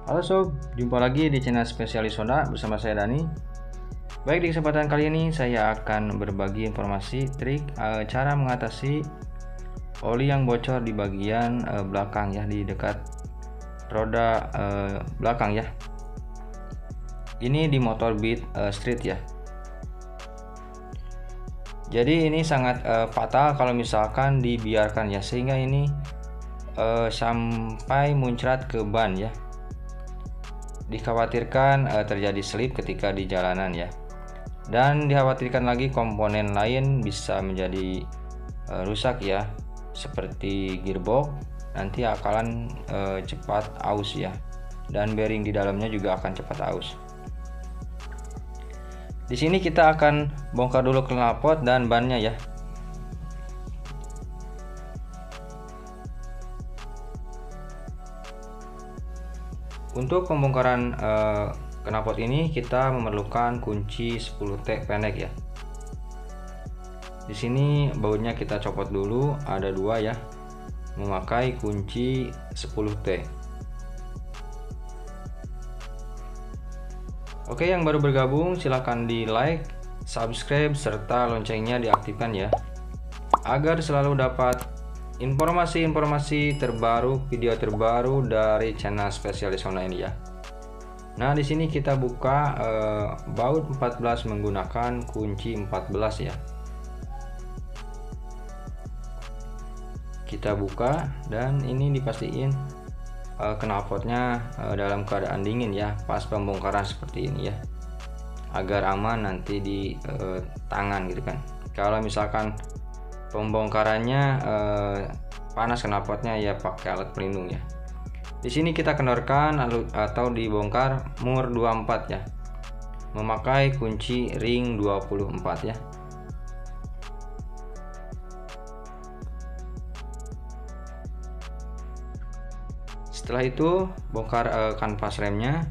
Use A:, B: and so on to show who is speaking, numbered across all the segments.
A: Halo sob, jumpa lagi di channel Spesialis Honda bersama saya Dani. Baik, di kesempatan kali ini saya akan berbagi informasi trik cara mengatasi oli yang bocor di bagian belakang ya, di dekat roda belakang ya. Ini di motor Beat Street ya. Jadi ini sangat fatal kalau misalkan dibiarkan ya, sehingga ini sampai muncrat ke ban ya. Dikhawatirkan terjadi slip ketika di jalanan ya, dan dikhawatirkan lagi komponen lain bisa menjadi rusak ya, seperti gearbox nanti akan cepat aus ya, dan bearing di dalamnya juga akan cepat aus. Di sini kita akan bongkar dulu knalpot dan bannya ya. Untuk pembongkaran knalpot ini kita memerlukan kunci 10T pendek ya. Di sini bautnya kita copot dulu, ada dua ya, memakai kunci 10T. Oke, yang baru bergabung silahkan di like, subscribe, serta loncengnya diaktifkan ya, agar selalu dapat informasi-informasi terbaru, video terbaru dari channel Spesialis Honda ini ya. Nah, di sini kita buka baut 14 menggunakan kunci 14 ya. Kita buka dan ini dipastiin knalpotnya dalam keadaan dingin ya, pas pembongkaran seperti ini ya, agar aman nanti di tangan gitu kan. Kalau misalkan pembongkarannya panas knalpotnya ya, pakai alat pelindung ya. Di sini kita kendorkan atau dibongkar mur 24 ya, memakai kunci ring 24 ya. Setelah itu bongkar kanvas remnya,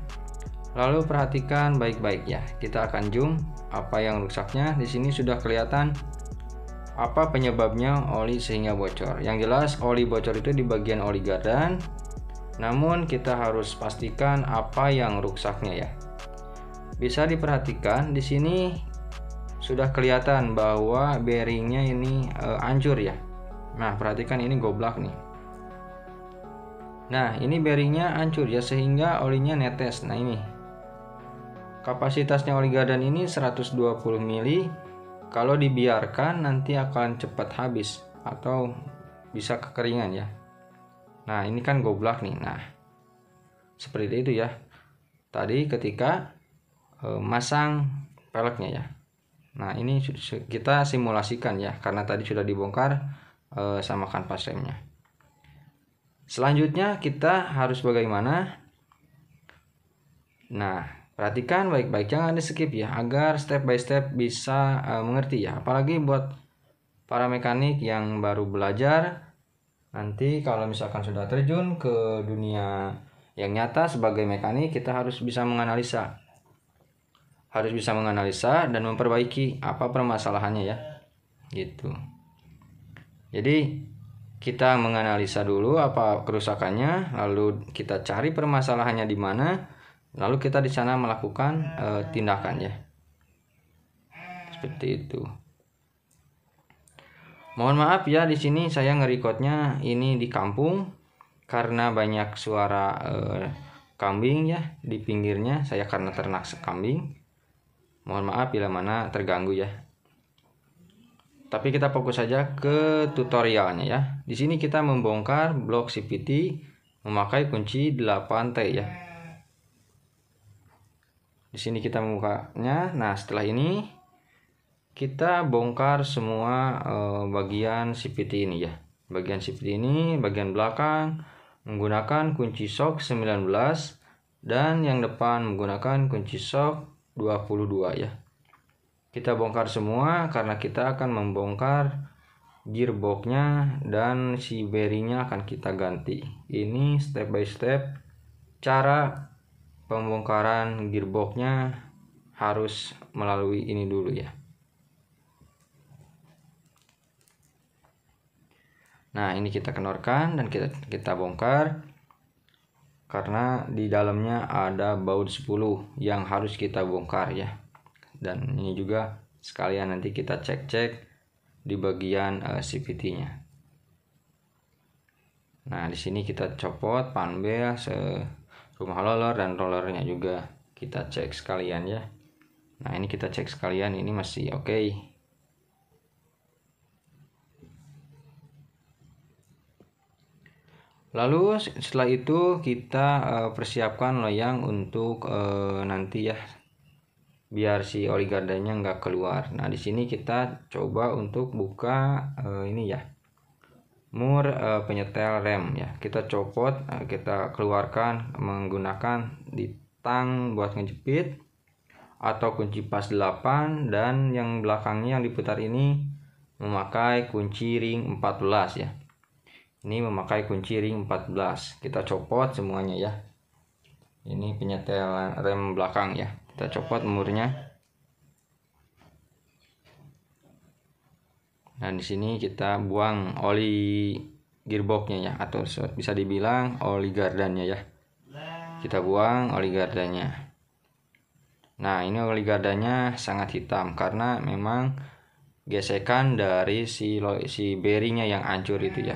A: lalu perhatikan baik-baik ya. Kita akan zoom apa yang rusaknya. Di sini sudah kelihatan apa penyebabnya oli sehingga bocor. Yang jelas oli bocor itu di bagian oli gardan. Namun kita harus pastikan apa yang rusaknya ya. Bisa diperhatikan di sini sudah kelihatan bahwa bearingnya ini hancur ya. Nah, perhatikan ini goblak nih. Nah, ini bearingnya hancur ya, sehingga olinya netes. Nah, ini kapasitasnya oli gardan ini 120 mili. Kalau dibiarkan nanti akan cepat habis atau bisa kekeringan ya. Nah, ini kan goblak nih. Nah, seperti itu ya. Tadi ketika masang peleknya ya. Nah, ini kita simulasikan ya, karena tadi sudah dibongkar sama kanvas remnya. Selanjutnya kita harus bagaimana? Nah, perhatikan baik-baik, jangan di skip ya, agar step by step bisa mengerti ya. Apalagi buat para mekanik yang baru belajar, nanti kalau misalkan sudah terjun ke dunia yang nyata sebagai mekanik, kita harus bisa menganalisa. Harus bisa menganalisa dan memperbaiki apa permasalahannya ya. Gitu. Jadi kita menganalisa dulu apa kerusakannya, lalu kita cari permasalahannya di mana, lalu kita di sana melakukan tindakan ya. Seperti itu. Mohon maaf ya, di sini saya nge-recordnya ini di kampung karena banyak suara kambing ya di pinggirnya. Saya karena ternak kambing. Mohon maaf bila mana terganggu ya. Tapi kita fokus saja ke tutorialnya ya. Di sini kita membongkar blok CVT memakai kunci 8T ya. Di sini kita membukanya. Nah, setelah ini kita bongkar semua bagian CVT ini ya. Bagian CVT ini, bagian belakang menggunakan kunci shock 19 dan yang depan menggunakan kunci shock 22 ya. Kita bongkar semua karena kita akan membongkar gearboxnya dan si bearingnya akan kita ganti. Ini step by step cara pembongkaran gearboxnya, harus melalui ini dulu ya. Nah, ini kita kendorkan dan kita bongkar. karena di dalamnya ada baut 10 yang harus kita bongkar ya. Dan ini juga sekalian nanti kita cek-cek di bagian CVT-nya. Nah, di sini kita copot panbel, rumah roller dan rollernya juga kita cek sekalian ya. Nah, ini kita cek sekalian, ini masih oke. Lalu setelah itu kita persiapkan loyang untuk nanti ya, biar si oli gardanya nggak keluar. Nah, di sini kita coba untuk buka ini ya, mur penyetel rem ya. Kita copot, kita keluarkan menggunakan di tang buat ngejepit atau kunci pas 8, dan yang belakangnya yang diputar ini memakai kunci ring 14 ya. Ini memakai kunci ring 14. Kita copot semuanya ya. Ini penyetel rem belakang ya. Kita copot murnya. Nah, di sini kita buang oli gearboxnya ya, atau bisa dibilang oli gardanya ya. Kita buang oli gardanya. Nah, ini oli gardanya sangat hitam karena memang gesekan dari si bearingnya yang hancur itu ya.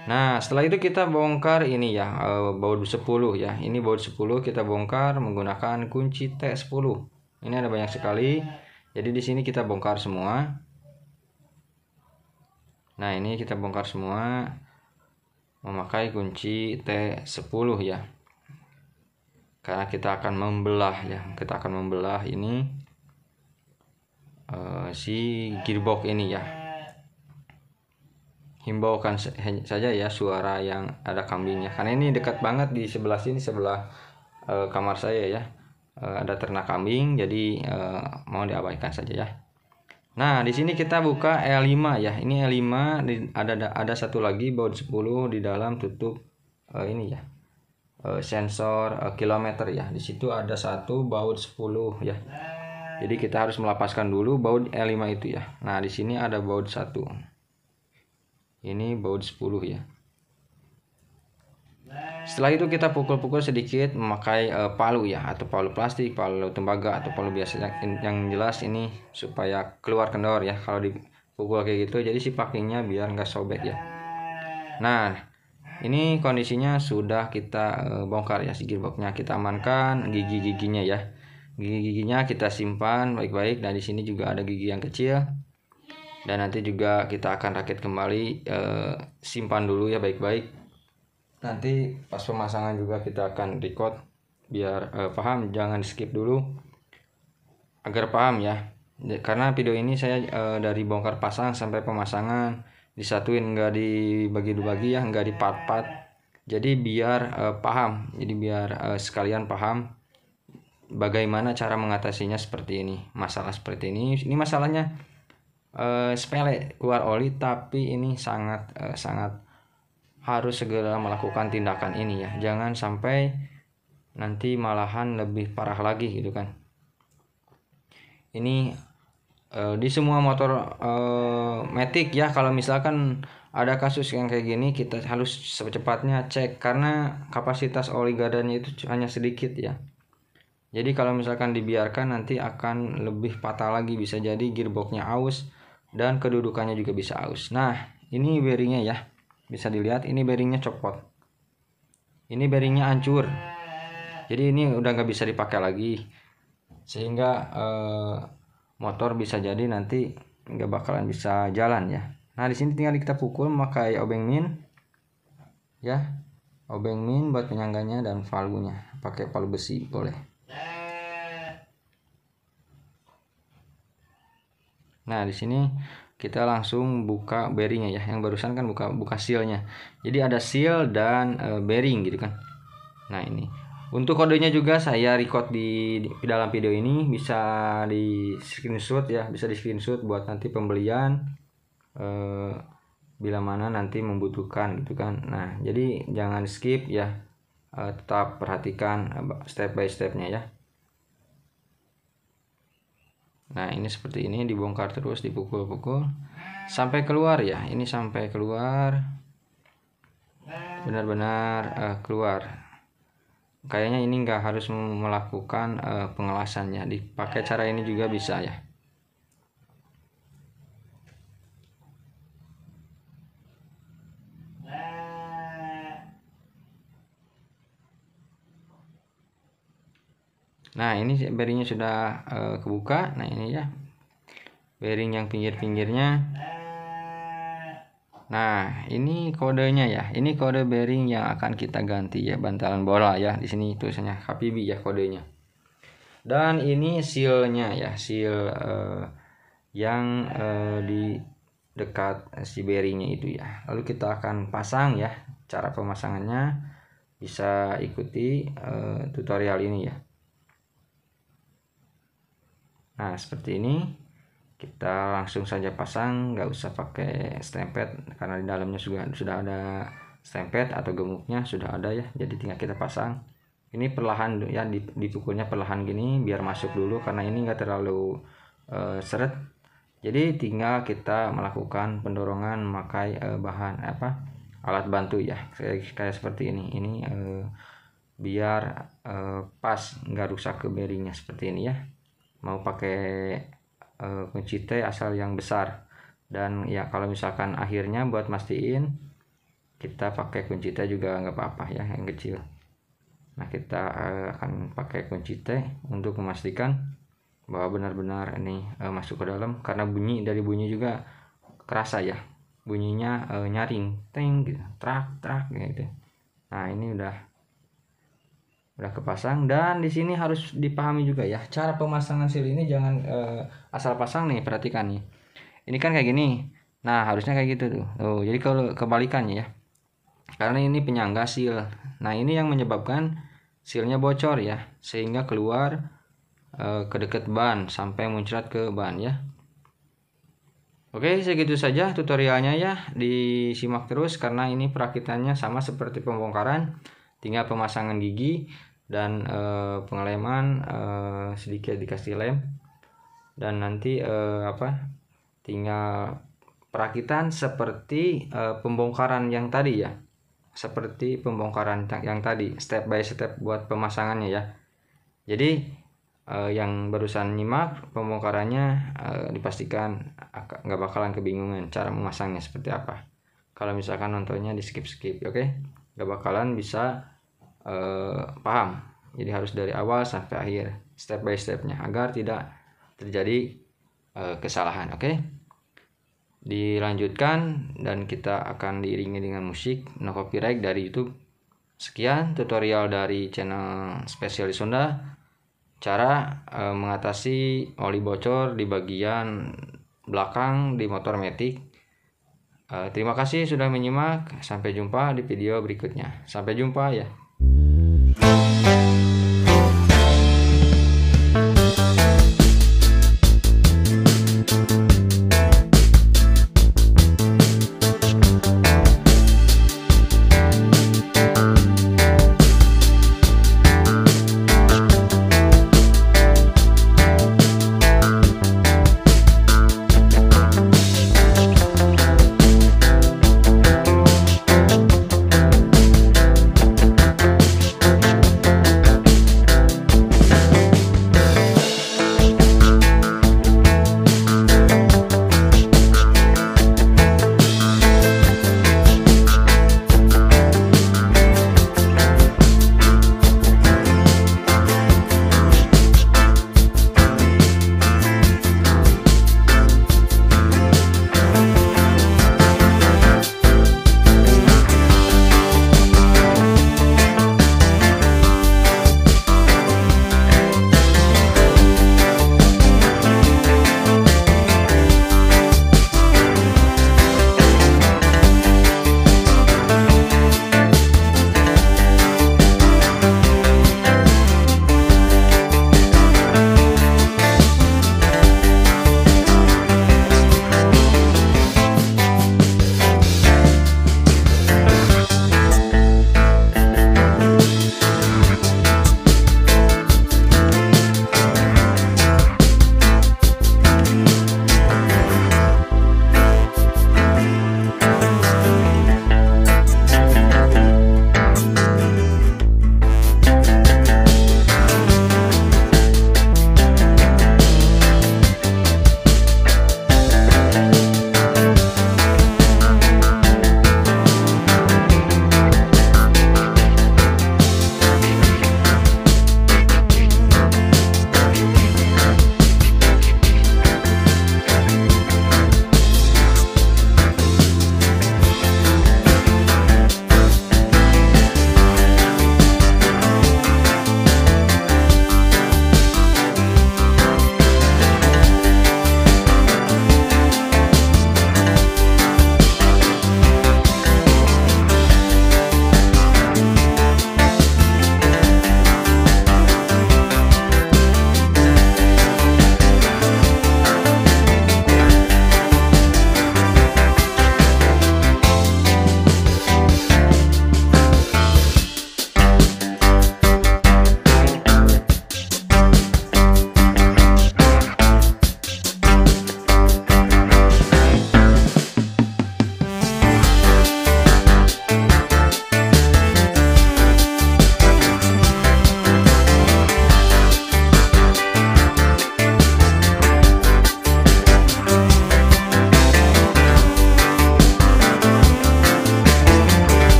A: Nah, setelah itu kita bongkar ini ya, baut 10 ya. Ini baut 10 kita bongkar menggunakan kunci T10. Ini ada banyak sekali. Jadi di sini kita bongkar semua. Nah, ini kita bongkar semua memakai kunci T10 ya. Karena kita akan membelah ya. Kita akan membelah ini si gearbox ini ya. Himbaukan saja ya suara yang ada kambingnya, karena ini dekat banget di sebelah sini, sebelah kamar saya ya, ada ternak kambing, jadi mau diabaikan saja ya. Nah, di sini kita buka L5 ya. Ini L5 ada satu lagi baut 10 di dalam tutup ini ya, sensor kilometer ya. Di situ ada satu baut 10 ya. Jadi kita harus melepaskan dulu baut L5 itu ya. Nah, di sini ada baut 1. Ini baut 10 ya. Setelah itu kita pukul-pukul sedikit memakai palu ya, atau palu plastik, palu tembaga, atau palu biasa. Yang jelas ini supaya keluar kendor ya. Kalau dipukul kayak gitu, jadi si packingnya biar nggak sobek ya. Nah, ini kondisinya sudah kita bongkar ya, si gearboxnya kita amankan, gigi-giginya ya. Gigi-giginya kita simpan baik-baik. Dan di sini juga ada gigi yang kecil. Dan nanti juga kita akan rakit kembali, simpan dulu ya baik-baik. Nanti pas pemasangan juga kita akan record biar paham, jangan skip dulu agar paham ya. Karena video ini saya dari bongkar pasang sampai pemasangan disatuin, nggak dibagi-bagi ya, nggak di part-part. Jadi biar paham, jadi biar sekalian paham bagaimana cara mengatasinya seperti ini. Masalah seperti ini masalahnya sepele, keluar oli, tapi ini sangat harus segera melakukan tindakan ini ya. Jangan sampai nanti malahan lebih parah lagi gitu kan. Ini di semua motor matic ya, kalau misalkan ada kasus yang kayak gini, kita harus secepatnya cek, karena kapasitas oli gardanya itu hanya sedikit ya. Jadi kalau misalkan dibiarkan nanti akan lebih fatal lagi, bisa jadi gearboxnya aus dan kedudukannya juga bisa aus. Nah, ini bearingnya ya, bisa dilihat ini bearingnya copot, ini bearingnya hancur, jadi ini udah nggak bisa dipakai lagi, sehingga motor bisa jadi nanti nggak bakalan bisa jalan ya. Nah, di sini tinggal kita pukul memakai obeng min ya, obeng min buat penyangganya, dan valvunya pakai palu besi boleh. Nah, di sini kita langsung buka bearingnya ya. Yang barusan kan buka sealnya. Jadi ada seal dan bearing gitu kan. Nah, ini untuk kodenya juga saya record di dalam video ini, bisa di screenshot ya, bisa di screenshot buat nanti pembelian bila mana nanti membutuhkan gitu kan. Nah, jadi jangan skip ya, tetap perhatikan step by stepnya ya. Nah, ini seperti ini, dibongkar terus, dipukul-pukul sampai keluar ya. Ini sampai keluar, benar-benar keluar. kayaknya ini nggak harus melakukan pengelasannya, dipakai cara ini juga bisa ya. Nah ini bearingnya sudah kebuka. Nah ini ya bearing yang pinggir-pinggirnya. Nah ini kodenya ya, ini kode bearing yang akan kita ganti ya, bantalan bola ya. Di sini tulisannya HPB ya kodenya. Dan ini sealnya ya, seal yang di dekat si bearingnya itu ya. Lalu kita akan pasang ya. Cara pemasangannya bisa ikuti tutorial ini ya. Nah seperti ini, kita langsung saja pasang, nggak usah pakai stempet karena di dalamnya sudah ada stempet atau gemuknya sudah ada ya. Jadi tinggal kita pasang. Ini perlahan ya, dipukulnya perlahan gini biar masuk dulu karena ini nggak terlalu seret. Jadi tinggal kita melakukan pendorongan memakai bahan alat bantu ya, kayak seperti ini. Ini biar pas, nggak rusak ke bearingnya seperti ini ya. Mau pakai kunci T asal yang besar, dan ya kalau misalkan akhirnya buat mastiin kita pakai kunci T juga nggak apa-apa ya, yang kecil. Nah kita akan pakai kunci T untuk memastikan bahwa benar-benar ini masuk ke dalam, karena dari bunyi juga kerasa ya, bunyinya nyaring, teng gitu, trak gitu. Nah ini udah kepasang, dan di sini harus dipahami juga ya cara pemasangan seal ini. Jangan asal pasang nih, perhatikan nih. Ini kan kayak gini. Nah, harusnya kayak gitu tuh. Oh, jadi kalau kebalikannya ya. Karena ini penyangga seal. Nah, ini yang menyebabkan sealnya bocor ya, sehingga keluar ke dekat ban sampai muncrat ke ban ya. Oke, segitu saja tutorialnya ya. Disimak terus karena ini perakitannya sama seperti pembongkaran, tinggal pemasangan gigi dan pengeleman, sedikit dikasih lem, dan nanti tinggal perakitan seperti pembongkaran yang tadi ya, seperti pembongkaran yang tadi, step by step buat pemasangannya ya. Jadi yang barusan nyimak pembongkarannya, dipastikan nggak bakalan kebingungan cara memasangnya seperti apa. Kalau misalkan nontonnya di skip oke, nggak bakalan bisa paham. Jadi harus dari awal sampai akhir, step by stepnya, agar tidak terjadi kesalahan. Oke, dilanjutkan dan kita akan diiringi dengan musik no copyright dari YouTube. Sekian tutorial dari channel Spesialis Honda, cara mengatasi oli bocor di bagian belakang di motor Matic. Terima kasih sudah menyimak. Sampai jumpa di video berikutnya. Sampai jumpa ya.